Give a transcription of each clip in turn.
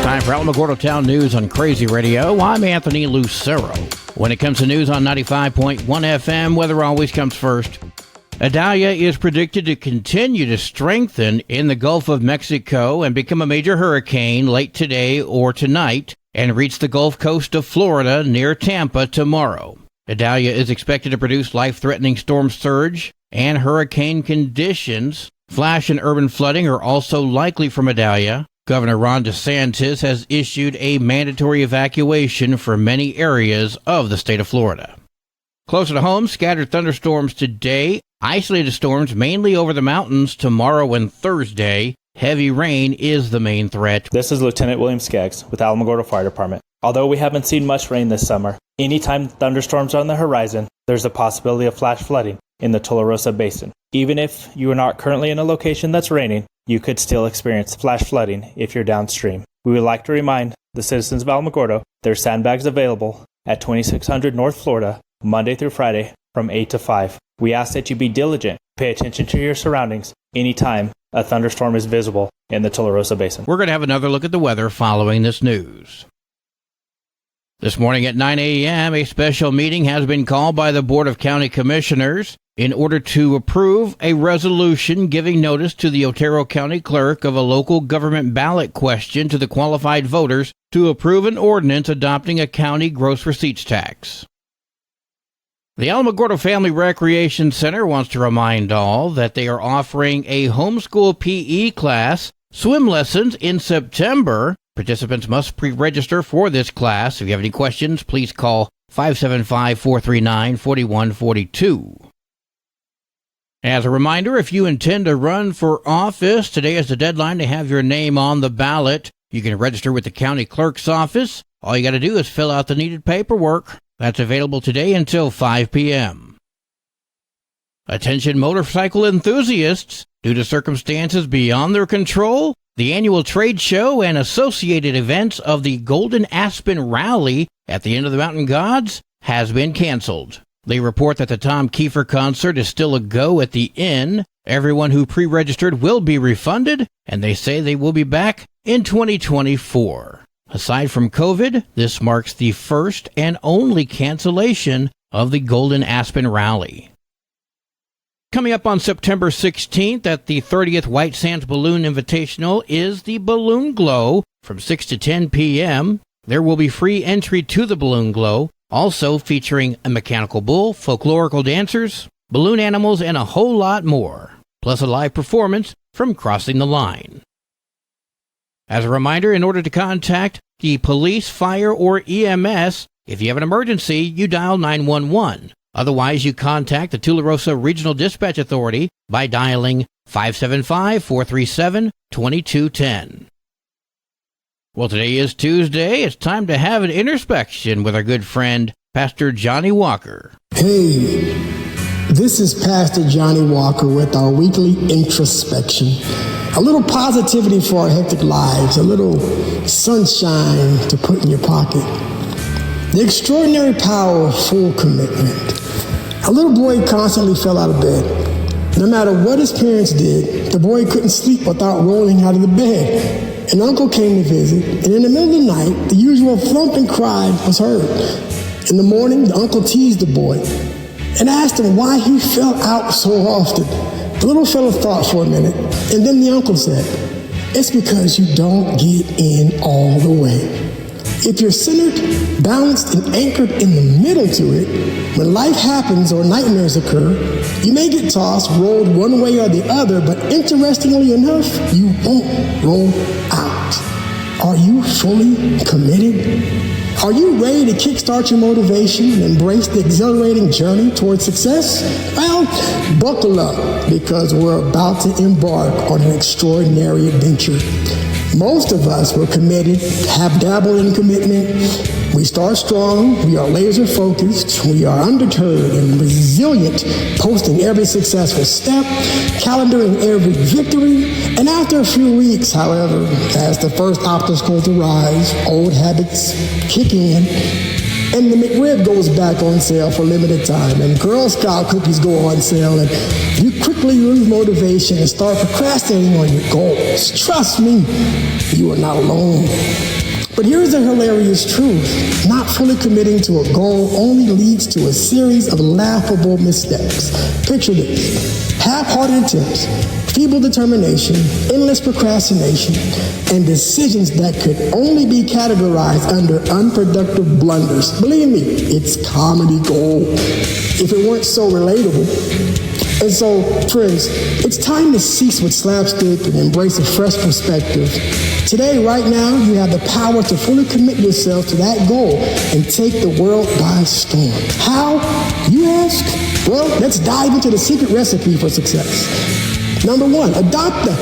Time for Alamogordo Town News on Crazy Radio. I'm Anthony Lucero. When it comes to news on 95.1 FM, weather always comes first. Idalia is predicted to continue to strengthen in the Gulf of Mexico and become a major hurricane late today or tonight and reach the Gulf Coast of Florida near Tampa tomorrow. Idalia is expected to produce life-threatening storm surge and hurricane conditions. Flash and urban flooding are also likely from Idalia. Governor Ron DeSantis has issued a mandatory evacuation for many areas of the state of Florida. Closer to home, scattered thunderstorms today, isolated storms mainly over the mountains tomorrow and Thursday. Heavy rain is the main threat. This is Lieutenant William Skaggs with Alamogordo Fire Department. Although we haven't seen much rain this summer, anytime thunderstorms are on the horizon, there's a possibility of flash flooding in the Tularosa Basin. Even if you are not currently in a location that's raining, you could still experience flash flooding if you're downstream. We would like to remind the citizens of Alamogordo there's sandbags available at 2600 North Florida, Monday through Friday from 8 to 5. We ask that you be diligent, pay attention to your surroundings anytime a thunderstorm is visible in the Tularosa Basin. We're going to have another look at the weather following this news. This morning at 9 a.m., a special meeting has been called by the Board of County Commissioners in order to approve a resolution giving notice to the Otero County Clerk of a local government ballot question to the qualified voters to approve an ordinance adopting a county gross receipts tax. The Alamogordo Family Recreation Center wants to remind all that they are offering a homeschool PE class, swim lessons in September. Participants must pre-register for this class. If you have any questions, please call 575-439-4142. As a reminder, if you intend to run for office, today is the deadline to have your name on the ballot. You can register with the county clerk's office. All you got to do is fill out the needed paperwork. That's available today until 5 p.m. Attention motorcycle enthusiasts. Due to circumstances beyond their control, the annual trade show and associated events of the Golden Aspen Rally at the End of the Mountain Gods has been canceled. They report that the Tom Kiefer concert is still a go at the Inn. Everyone who pre-registered will be refunded, and they say they will be back in 2024. Aside from COVID, this marks the first and only cancellation of the Golden Aspen Rally. Coming up on September 16th at the 30th White Sands Balloon Invitational is the Balloon Glow from 6 to 10 p.m. There will be free entry to the Balloon Glow, also featuring a mechanical bull, folklorical dancers, balloon animals, and a whole lot more, plus a live performance from Crossing the Line. As a reminder, in order to contact the police, fire, or EMS, if you have an emergency, you dial 911. Otherwise, you contact the Tularosa Regional Dispatch Authority by dialing 575-437-2210. Well, today is Tuesday. It's time to have an introspection with our good friend, Pastor Johnny Walker. Hey, this is Pastor Johnny Walker with our weekly introspection. A little positivity for our hectic lives, a little sunshine to put in your pocket. The extraordinary power of full commitment. A little boy constantly fell out of bed. No matter what his parents did, the boy couldn't sleep without rolling out of the bed. An uncle came to visit, and in the middle of the night, the usual thumping cry was heard. In the morning, the uncle teased the boy and asked him why he fell out so often. The little fellow thought for a minute, and then the uncle said, "It's because you don't get in all the way. If you're centered, balanced, and anchored in the middle to it, when life happens or nightmares occur, you may get tossed, rolled one way or the other, but interestingly enough, you won't roll out. Are you fully committed? Are you ready to kickstart your motivation and embrace the exhilarating journey towards success? Well, buckle up, because we're about to embark on an extraordinary adventure. Most of us were committed, have dabbled in commitment. We start strong, we are laser focused, we are undeterred and resilient, posting every successful step, calendaring every victory, and after a few weeks, however, as the first obstacles arise, old habits kick in, And the McRib goes back on sale for limited time, and Girl Scout cookies go on sale, and you quickly lose motivation and start procrastinating on your goals. Trust me, you are not alone. But here's the hilarious truth. Not fully committing to a goal only leads to a series of laughable missteps. Picture this. Half-hearted attempts, feeble determination, endless procrastination, and decisions that could only be categorized under unproductive blunders. Believe me, it's comedy gold. If it weren't so relatable. And so, friends, it's time to cease with slapstick and embrace a fresh perspective. Today, right now, you have the power to fully commit yourself to that goal and take the world by storm. How, you ask? Well, let's dive into the secret recipe for success. Number one, adopt the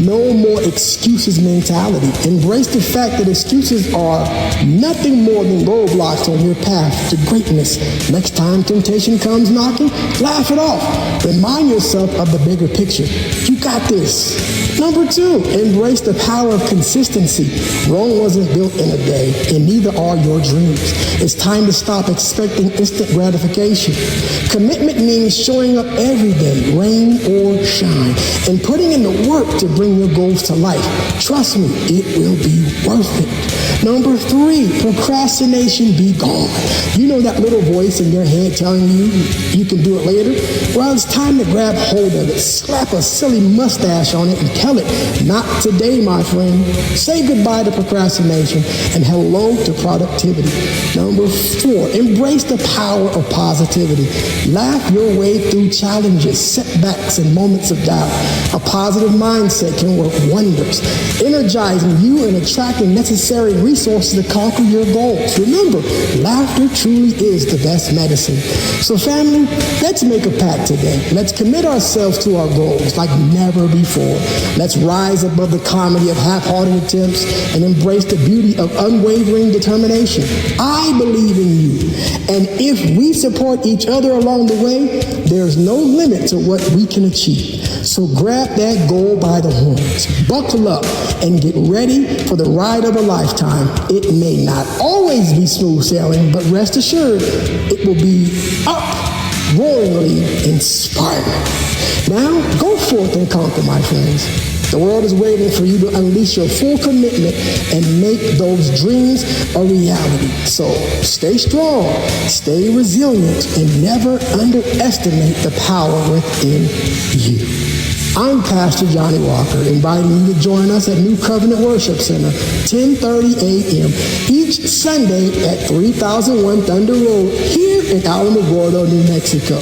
no more excuses mentality. Embrace the fact that excuses are nothing more than roadblocks on your path to greatness. Next time temptation comes knocking, laugh it off. Remind yourself of the bigger picture. You got this. Number two, embrace the power of consistency. Rome wasn't built in a day, and neither are your dreams. It's time to stop expecting instant gratification. Commitment means showing up every day, rain or shine, and putting in the work to bring your goals to life. Trust me, it will be worth it. Number three, procrastination be gone. You know that little voice in your head telling you you can do it later? Well, it's time to grab hold of it, slap a silly mustache on it, and tell it, not today, my friend. Say goodbye to procrastination and hello to productivity. Number four, embrace the power of positivity. Laugh your way through challenges, setbacks, and moments of doubt. A positive mindset can work wonders, energizing you and attracting necessary resources to conquer your goals. Remember, laughter truly is the best medicine. So family, let's make a pact today. Let's commit ourselves to our goals like never before. Let's rise above the comedy of half-hearted attempts and embrace the beauty of unwavering determination. I believe in you, and if we support each other along the way, there's no limit to what we can achieve. So grab that goal by the horns, buckle up, and get ready for the ride of a lifetime. It may not always be smooth sailing, but rest assured, it will be roaringly inspiring. Now, go forth and conquer, my friends. The world is waiting for you to unleash your full commitment and make those dreams a reality. So stay strong, stay resilient, and never underestimate the power within you. I'm Pastor Johnny Walker, inviting you to join us at New Covenant Worship Center, 10:30 a.m. each Sunday at 3001 Thunder Road here in Alamogordo, New Mexico.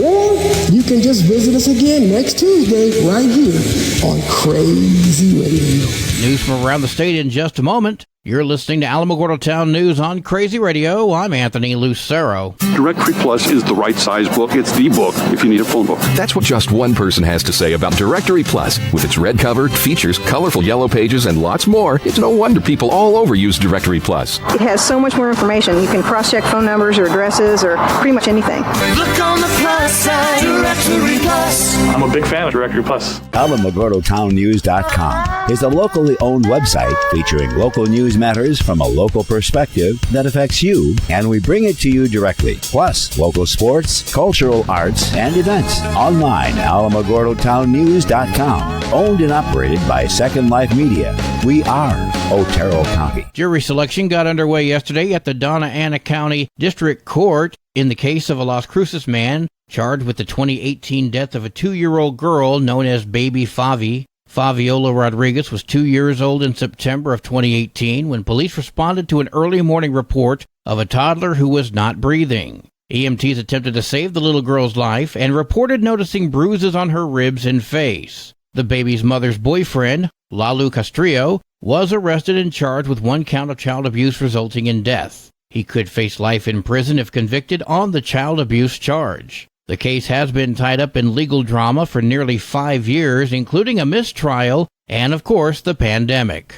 Or you can just visit us again next Tuesday right here on Crazy Radio. News from around the state in just a moment. You're listening to Alamogordo Town News on Crazy Radio. I'm Anthony Lucero. Directory Plus is the right size book. It's the book if you need a phone book. That's what just one person has to say about Directory Plus. With its red cover, features, colorful yellow pages, and lots more, it's no wonder people all over use Directory Plus. It has so much more information. You can cross-check phone numbers or addresses or pretty much anything. Look on the plus side, Directory Plus. I'm a big fan of Directory Plus. AlamogordoTownNews.com is a locally owned website featuring local news matters from a local perspective that affects you, and we bring it to you directly. Plus, local sports, cultural arts, and events. Online, AlamogordoTownNews.com. Owned and operated by Second Life Media. We are Otero County. Jury selection got underway yesterday at the Donna Ana County District Court in the case of a Las Cruces man charged with the 2018 death of a 2-year-old girl known as Baby Favi. Fabiola Rodriguez was 2 years old in September of 2018 when police responded to an early morning report of a toddler who was not breathing. EMTs attempted to save the little girl's life and reported noticing bruises on her ribs and face. The baby's mother's boyfriend, Lalu Castrillo, was arrested and charged with 1 count of child abuse resulting in death. He could face life in prison if convicted on the child abuse charge. The case has been tied up in legal drama for nearly 5 years, including a mistrial and, of course, the pandemic.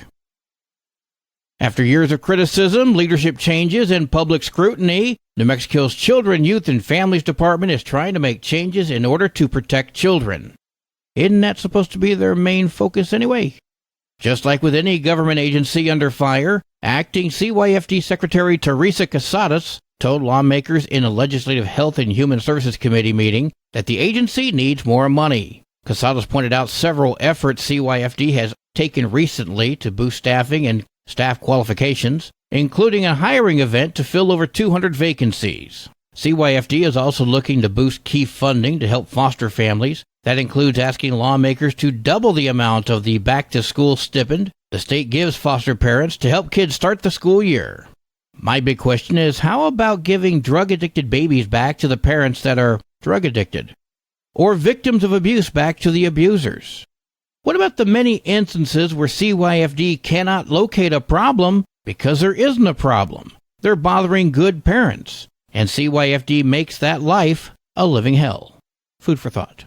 After years of criticism, leadership changes, and public scrutiny, New Mexico's Children, Youth, and Families Department is trying to make changes in order to protect children. Isn't that supposed to be their main focus anyway? Just like with any government agency under fire, Acting CYFD Secretary Teresa Casadas told lawmakers in a Legislative Health and Human Services Committee meeting that the agency needs more money. Casadas pointed out several efforts CYFD has taken recently to boost staffing and staff qualifications, including a hiring event to fill over 200 vacancies. CYFD is also looking to boost key funding to help foster families. That includes asking lawmakers to double the amount of the back-to-school stipend the state gives foster parents to help kids start the school year. My big question is, how about giving drug-addicted babies back to the parents that are drug-addicted? Or victims of abuse back to the abusers? What about the many instances where CYFD cannot locate a problem because there isn't a problem? They're bothering good parents, and CYFD makes that life a living hell. Food for thought.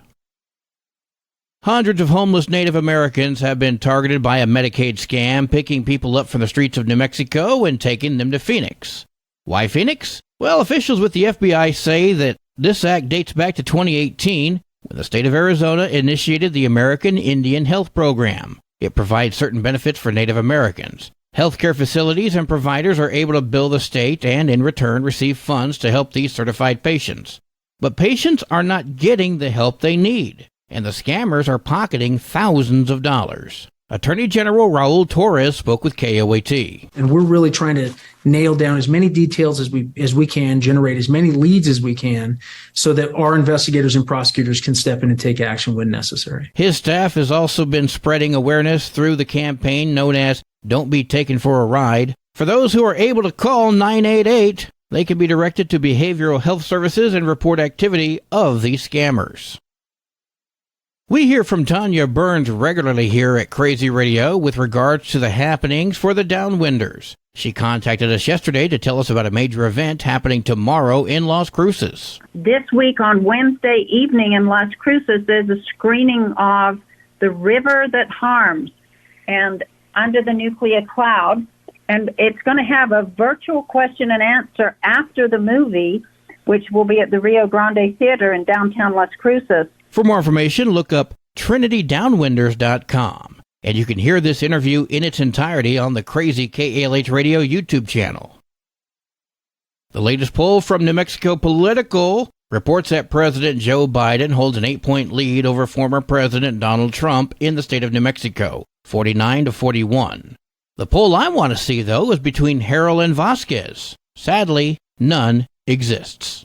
Hundreds of homeless Native Americans have been targeted by a Medicaid scam, picking people up from the streets of New Mexico and taking them to Phoenix. Why Phoenix? Well, officials with the FBI say that this act dates back to 2018, when the state of Arizona initiated the American Indian Health Program. It provides certain benefits for Native Americans. Healthcare facilities and providers are able to bill the state and, in return, receive funds to help these certified patients. But patients are not getting the help they need, and the scammers are pocketing thousands of dollars. Attorney General Raul Torres spoke with KOAT. And we're really trying to nail down as many details as we can, generate as many leads as we can, so that our investigators and prosecutors can step in and take action when necessary. His staff has also been spreading awareness through the campaign known as Don't Be Taken for a Ride. For those who are able to call 988, they can be directed to behavioral health services and report activity of these scammers. We hear from Tanya Burns regularly here at Crazy Radio with regards to the happenings for the Downwinders. She contacted us yesterday to tell us about a major event happening tomorrow in Las Cruces. This week on Wednesday evening in Las Cruces, there's a screening of The River That Harms and Under the Nuclear Cloud. And it's going to have a virtual question and answer after the movie, which will be at the Rio Grande Theater in downtown Las Cruces. For more information, look up TrinityDownwinders.com, and you can hear this interview in its entirety on the Crazy KALH Radio YouTube channel. The latest poll from New Mexico Political reports that President Joe Biden holds an 8-point lead over former President Donald Trump in the state of New Mexico, 49-41. The poll I want to see, though, is between Harrell and Vasquez. Sadly, none exists.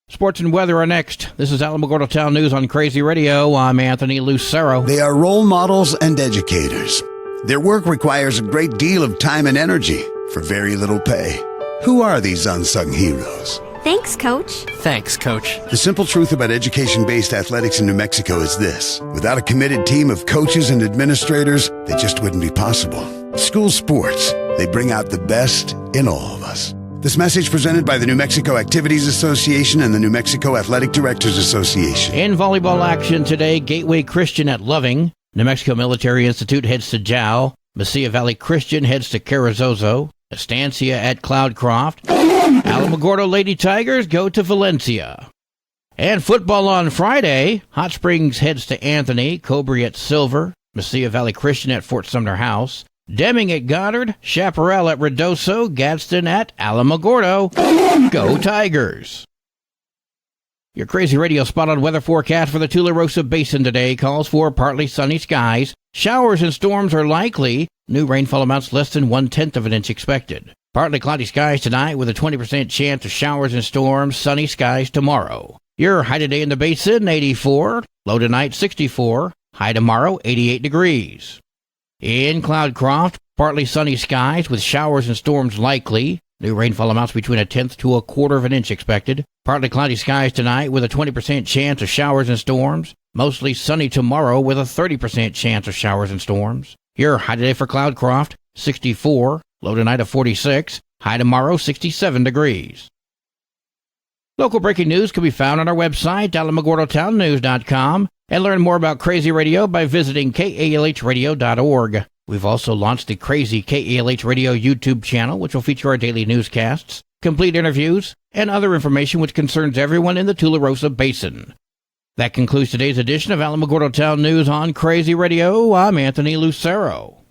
Sports and weather are next. This is Alamogordo Town News on Crazy Radio. I'm Anthony Lucero. They are role models and educators. Their work requires a great deal of time and energy for very little pay. Who are these unsung heroes? Thanks, Coach. Thanks, Coach. The simple truth about education-based athletics in New Mexico is this. Without a committed team of coaches and administrators, they just wouldn't be possible. School sports, they bring out the best in all of us. This message presented by the New Mexico Activities Association and the New Mexico Athletic Directors Association. In volleyball action today, Gateway Christian at Loving. New Mexico Military Institute heads to Jow. Mesilla Valley Christian heads to Carrizozo. Estancia at Cloudcroft. Alamogordo Lady Tigers go to Valencia. And football on Friday, Hot Springs heads to Anthony. Cobury at Silver. Mesilla Valley Christian at Fort Sumner House. Deming at Goddard, Chaparral at Redoso, Gadsden at Alamogordo. Go Tigers! Your Crazy Radio spot-on weather forecast for the Tularosa Basin today calls for partly sunny skies. Showers and storms are likely. New rainfall amounts less than 1/10 of an inch expected. Partly cloudy skies tonight with a 20% chance of showers and storms. Sunny skies tomorrow. Your high today in the basin, 84. Low tonight, 64. High tomorrow, 88 degrees. In Cloudcroft, partly sunny skies with showers and storms likely. New rainfall amounts between 1/10 to 1/4 of an inch expected. Partly cloudy skies tonight with a 20% chance of showers and storms. Mostly sunny tomorrow with a 30% chance of showers and storms. Your high today for Cloudcroft, 64. Low tonight of 46. High tomorrow, 67 degrees. Local breaking news can be found on our website, alamogordotownnews.com. And learn more about Crazy Radio by visiting KALHradio.org. We've also launched the Crazy KALH Radio YouTube channel, which will feature our daily newscasts, complete interviews, and other information which concerns everyone in the Tularosa Basin. That concludes today's edition of Alamogordo Town News on Crazy Radio. I'm Anthony Lucero.